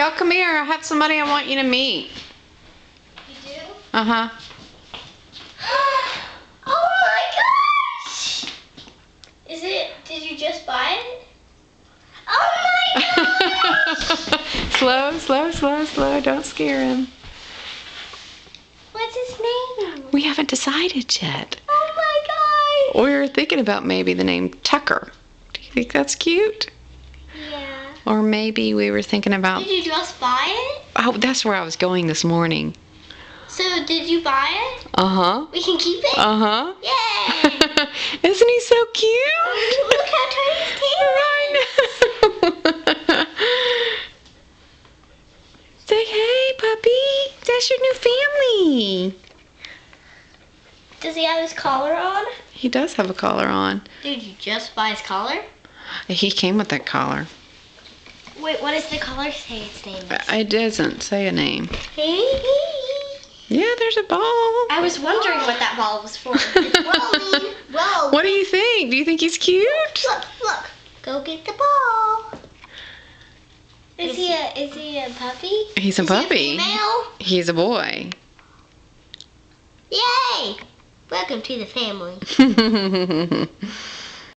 Y'all come here. I have somebody I want you to meet. You do? Uh-huh. Oh my gosh! Did you just buy it? Oh my gosh! Slow. Don't scare him. What's his name? We haven't decided yet. Oh my gosh! We were thinking about maybe the name Tucker. Do you think that's cute? Yeah. Or maybe we were thinking about... Did you just buy it? Oh, that's where I was going this morning. So did you buy it? Uh-huh. We can keep it? Uh-huh. Yay! Isn't he so cute? Look how tiny his tail is. I know. Say, hey, puppy. That's your new family. Does he have his collar on? He does have a collar on. Did you just buy his collar? He came with that collar. Wait, what does the collar say its name is? It doesn't say a name. Hey. Yeah, there's a ball. I was wondering what that ball was for. It's rolling. Roll. What do you think? Do you think he's cute? Look. Go get the ball. Is he a puppy? He's a puppy. Is he a female? He's a boy. Yay! Welcome to the family.